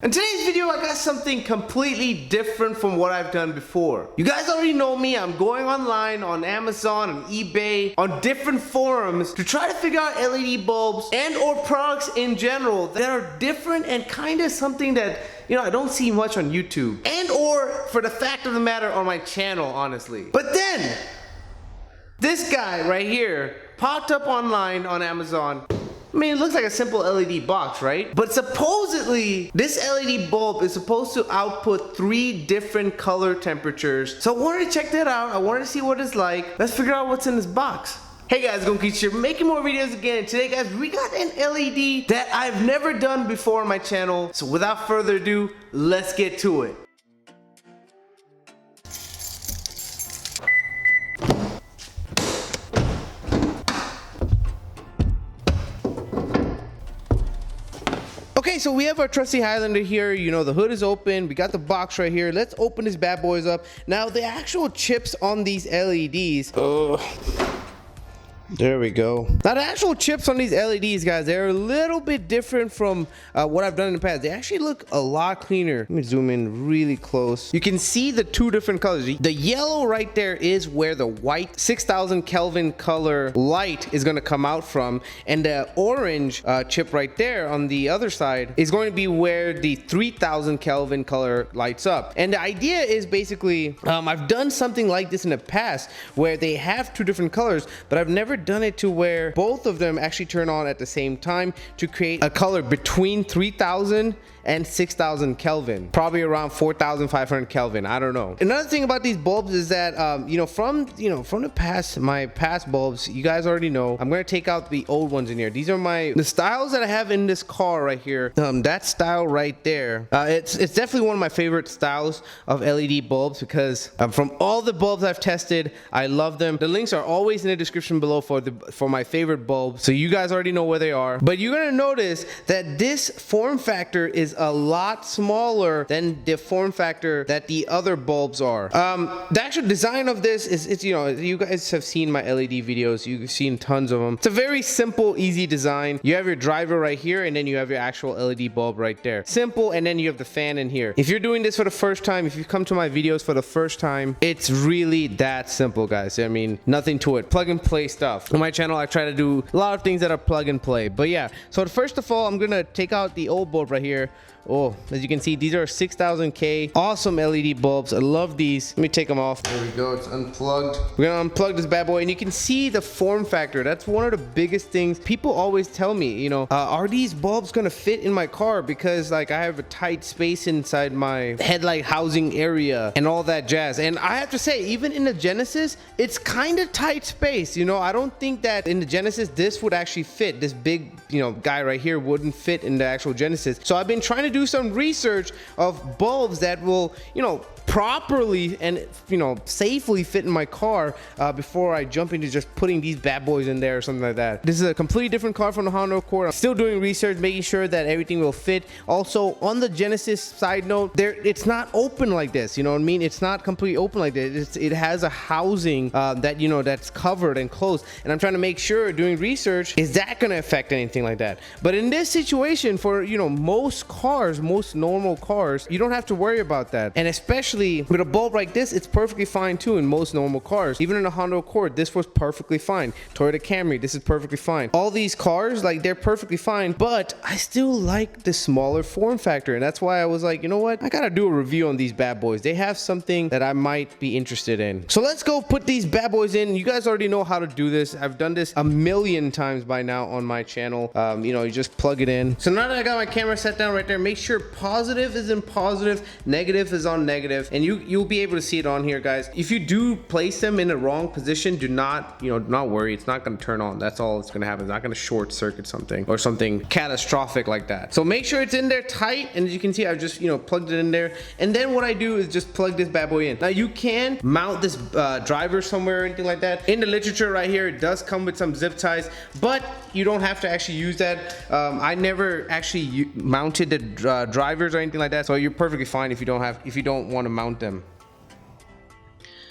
In today's video, I got something completely different from what I've done before. You guys already know me. I'm going online on Amazon, on eBay, on different forums to try to figure out LED bulbs and or products in general that are different and kind of something that, you know, I don't see much on YouTube. And or, for the fact of the matter, on my channel, honestly. But then, this guy right here popped up online on Amazon. I mean, it looks like a simple LED box, right? But supposedly, this LED bulb is supposed to output 3 different color temperatures. So I wanted to check that out. I wanted to see what it's like. Let's figure out what's in this box. Hey guys, Gonkeech here, making more videos again. Today guys, we got an LED that I've never done before on my channel. So without further ado, let's get to it. Okay, so we have our trusty Highlander here. You know, the hood is open. We got the box right here. Let's open these bad boys up. Now, the actual chips on these LEDs. There we go. Now the actual chips on these LEDs, guys, they're a little bit different from what I've done in the past. They actually look a lot cleaner. Let me zoom in really close. You can see the 2 different colors. The yellow right there is where the white 6000 Kelvin color light is going to come out from, and the orange chip right there on the other side is going to be where the 3000 Kelvin color lights up. And the idea is basically, I've done something like this in the past where they have 2 different colors, but I've never done it to where both of them actually turn on at the same time to create a color between 3000 and 6000 Kelvin, probably around 4500 Kelvin. I don't know. Another thing about these bulbs is that from the past, my past bulbs, you guys already know, I'm gonna take out the old ones in here. These are the styles that I have in this car right here. That style right there, it's definitely one of my favorite styles of LED bulbs because from all the bulbs I've tested, I love them. The links are always in the description below for my favorite bulbs, so you guys already know where they are. But you're gonna notice that this form factor is a lot smaller than the form factor that the other bulbs are. The actual design of this is, you know, you guys have seen my LED videos. You've seen tons of them. It's a very simple, easy design. You have your driver right here, and then you have your actual LED bulb right there. Simple, and then you have the fan in here. If you're doing this for the first time, if you've come to my videos for the first time, it's really that simple, guys. I mean, nothing to it. Plug and play stuff. On my channel, I try to do a lot of things that are plug and play. But yeah, so first of all, I'm gonna take out the old bulb right here. Oh, as you can see, these are 6000K awesome LED bulbs. I love these. Let me take them off. There we go. It's unplugged. We're gonna unplug this bad boy, and you can see the form factor. That's one of the biggest things people always tell me, you know, are these bulbs gonna fit in my car? Because like I have a tight space inside my headlight housing area and all that jazz. And I have to say, even in the Genesis, it's kind of tight space. You know, I don't think that in the Genesis this would actually fit. This big, you know, guy right here wouldn't fit in the actual Genesis. So I've been trying to do some research of bulbs that will, you know, properly and, you know, safely fit in my car before I jump into just putting these bad boys in there or something like that. This is a completely different car from the Honda Accord. I'm still doing research, making sure that everything will fit. Also, on the Genesis side note, it's not open like this, you know what I mean? It's not completely open like this. It has a housing that, you know, that's covered and closed, and I'm trying to make sure, doing research, is that going to affect anything like that? But in this situation, for, you know, most cars, most normal cars, you don't have to worry about that. And especially with a bulb like this, it's perfectly fine too in most normal cars. Even in a Honda Accord, this was perfectly fine. Toyota Camry, this is perfectly fine. All these cars, like, they're perfectly fine, but I still like the smaller form factor, and that's why I was like, you know what, I gotta do a review on these bad boys. They have something that I might be interested in. So let's go put these bad boys in. You guys already know how to do this. I've done this a million times by now on my channel. You know, you just plug it in. So now that I got my camera set down right there, make sure positive is in positive, negative is on negative, and you'll be able to see it on here, guys. If you do place them in the wrong position, do not, you know, not worry. It's not going to turn on. That's all that's going to happen. It's not going to short circuit something or something catastrophic like that. So make sure it's in there tight, and as you can see, I've just, you know, plugged it in there. And then what I do is just plug this bad boy in. Now you can mount this driver somewhere or anything like that. In the literature right here, it does come with some zip ties, but you don't have to actually use that. I never actually mounted the drivers or anything like that, so you're perfectly fine if you don't want to mount them.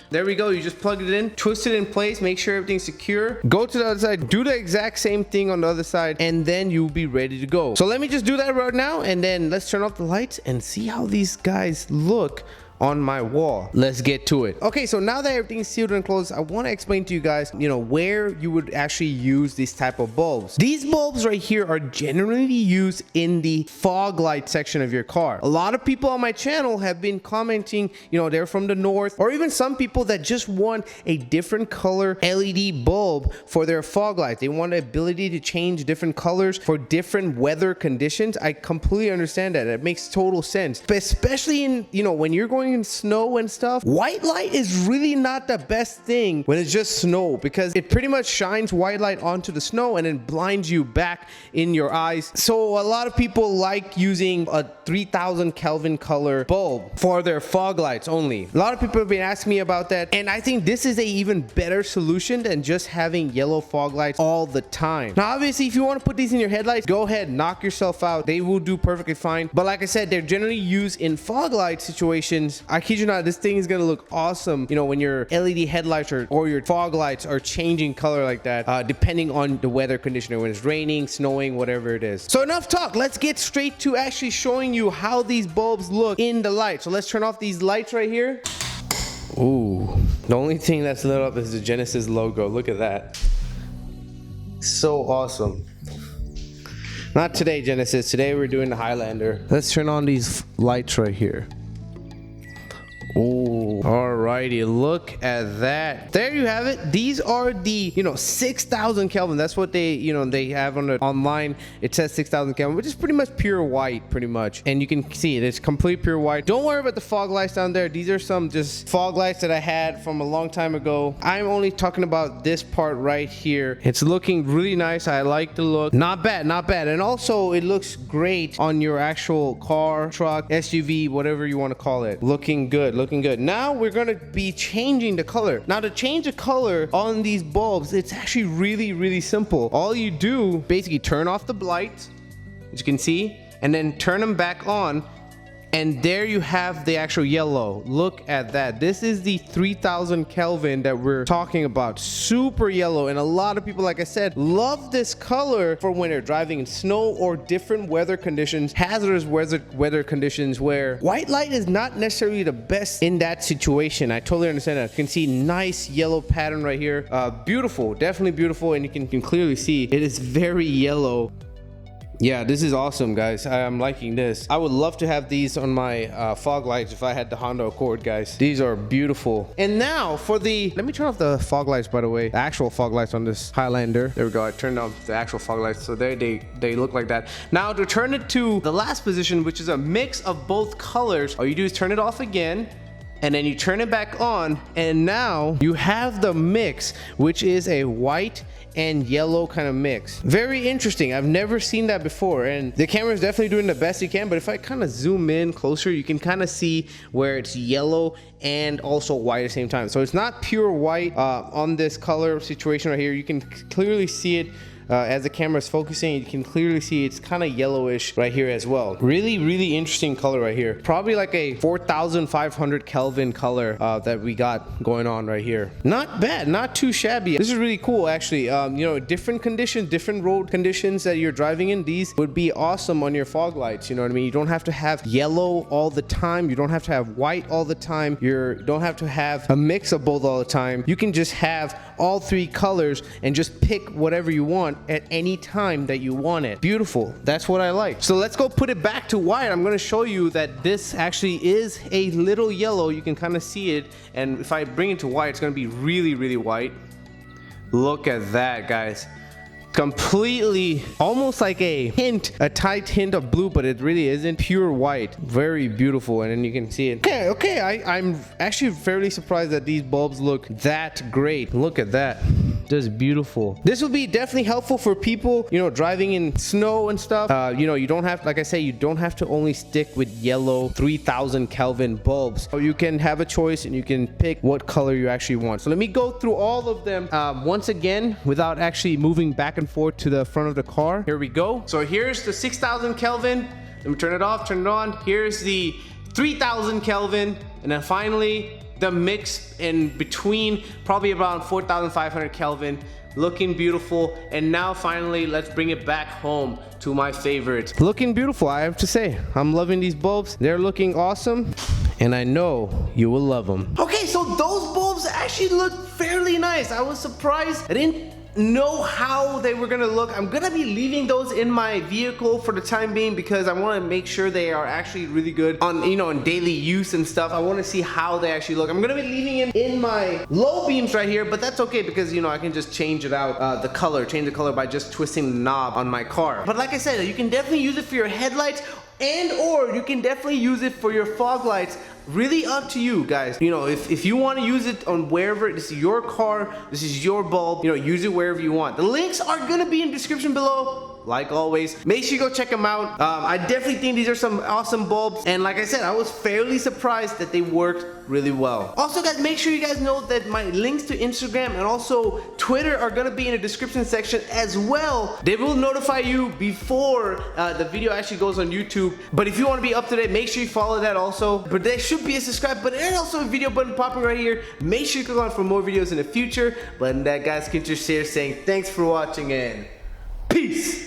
There we go. You just plug it in, twist it in place, make sure everything's secure. Go to the other side, do the exact same thing on the other side, and then you'll be ready to go. So let me just do that right now, and then let's turn off the lights and see how these guys look on my wall. Let's get to it. Okay, so now that everything's sealed and closed, I want to explain to you guys, where you would actually use these type of bulbs. These bulbs right here are generally used in the fog light section of your car. A lot of people on my channel have been commenting, they're from the north, or even some people that just want a different color LED bulb for their fog lights. They want the ability to change different colors for different weather conditions. I completely understand that. It makes total sense, but especially in, when you're going in snow and stuff. White light is really not the best thing when it's just snow, because it pretty much shines white light onto the snow and then blinds you back in your eyes. So a lot of people like using a 3000 Kelvin color bulb for their fog lights only. A lot of people have been asking me about that, and I think this is a even better solution than just having yellow fog lights all the time. Now obviously, if you want to put these in your headlights, go ahead, knock yourself out. They will do perfectly fine, but like I said, they're generally used in fog light situations. I kid you not, this thing is gonna look awesome, when your LED headlights or your fog lights are changing color like that, depending on the weather condition, when it's raining, snowing, whatever it is. So enough talk, let's get straight to actually showing you how these bulbs look in the light. So let's turn off these lights right here. Ooh, the only thing that's lit up is the Genesis logo. Look at that. So awesome. Not today, Genesis. Today we're doing the Highlander. Let's turn on these lights right here. Oh, alrighty, look at that. There you have it. These are the 6,000 Kelvin. That's what they they have on the online. It says 6,000 Kelvin, which is pretty much pure white, pretty much. And you can see it, it's complete pure white. Don't worry about the fog lights down there. These are some just fog lights that I had from a long time ago. I'm only talking about this part right here. It's looking really nice. I like the look. Not bad, not bad. And also it looks great on your actual car, truck, SUV, whatever you want to call it. Looking good, looking good. Now we're going to be changing the color. Now to change the color on these bulbs, it's actually really simple. All you do, basically turn off the lights, as you can see, and then turn them back on, and there you have the actual yellow. Look at that. This is the 3000 Kelvin that we're talking about. Super yellow, and a lot of people, like I said, love this color for when they're driving in snow or different weather conditions, hazardous weather conditions, where white light is not necessarily the best in that situation. I totally understand that. You can see nice yellow pattern right here. Beautiful, definitely beautiful, and you can clearly see it is very yellow. Yeah, this is awesome, guys. I'm liking this. I would love to have these on my fog lights if I had the Honda Accord, guys. These are beautiful. And now for the, let me turn off the fog lights, by the way, the actual fog lights on this Highlander. There we go. I turned off the actual fog lights, so they look like that. Now to turn it to the last position, which is a mix of both colors, all you do is turn it off again, and then you turn it back on, and now you have the mix, which is a white and yellow kind of mix. Very interesting. I've never seen that before, and the camera is definitely doing the best it can, but if I kind of zoom in closer, you can kind of see where it's yellow and also white at the same time. So it's not pure white on this color situation right here. You can clearly see it as the camera is focusing. You can clearly see it's kind of yellowish right here as well. Really interesting color right here. Probably like a 4500 Kelvin color that we got going on right here. Not bad, not too shabby. This is really cool, actually. Different conditions, different road conditions that you're driving in, these would be awesome on your fog lights. You know what I mean? You don't have to have yellow all the time. You don't have to have white all the time. You don't have to have a mix of both all the time. You can just have all three colors and just pick whatever you want at any time that you want it. Beautiful. That's what I like. So let's go put it back to white. I'm going to show you that this actually is a little yellow. You can kind of see it, and if I bring it to white, it's going to be really white. Look at that, guys. Completely, almost like a tight hint of blue, but it really isn't. Pure white. Very beautiful, and then you can see it. Okay, I'm actually fairly surprised that these bulbs look that great. Look at that. Just beautiful. This will be definitely helpful for people, driving in snow and stuff. You don't have, like I say, you don't have to only stick with yellow 3000 Kelvin bulbs. So you can have a choice and you can pick what color you actually want. So let me go through all of them once again without actually moving back and forth to the front of the car. Here we go. So here's the 6000 Kelvin. Let me turn it off, turn it on. Here's the 3000 Kelvin. And then finally, the mix in between, probably around 4,500 Kelvin. Looking beautiful. And now finally, let's bring it back home to my favorite. Looking beautiful, I have to say. I'm loving these bulbs. They're looking awesome, and I know you will love them. Okay, so those bulbs actually look fairly nice. I was surprised. I didn't know how they were gonna look. I'm gonna be leaving those in my vehicle for the time being because I want to make sure they are actually really good on, you know, in daily use and stuff. I want to see how they actually look. I'm gonna be leaving it in my low beams right here, but that's okay because, you know, I can just change it out, change the color by just twisting the knob on my car. But like I said, you can definitely use it for your headlights, and or you can definitely use it for your fog lights. Really up to you guys. You know, if you want to use it on wherever, this is your car, this is your bulb, you know, use it wherever you want. The links are gonna be in the description below. Like always, make sure you go check them out. I definitely think these are some awesome bulbs, and like I said, I was fairly surprised that they worked really well. Also guys, make sure you guys know that my links to Instagram and also Twitter are gonna be in the description section as well. They will notify you before the video actually goes on YouTube, but if you want to be up to date, make sure you follow that also. But there should be a subscribe button and also a video button popping right here. Make sure you click on for more videos in the future. But in that, guys, KLEANTRIX here saying thanks for watching and peace.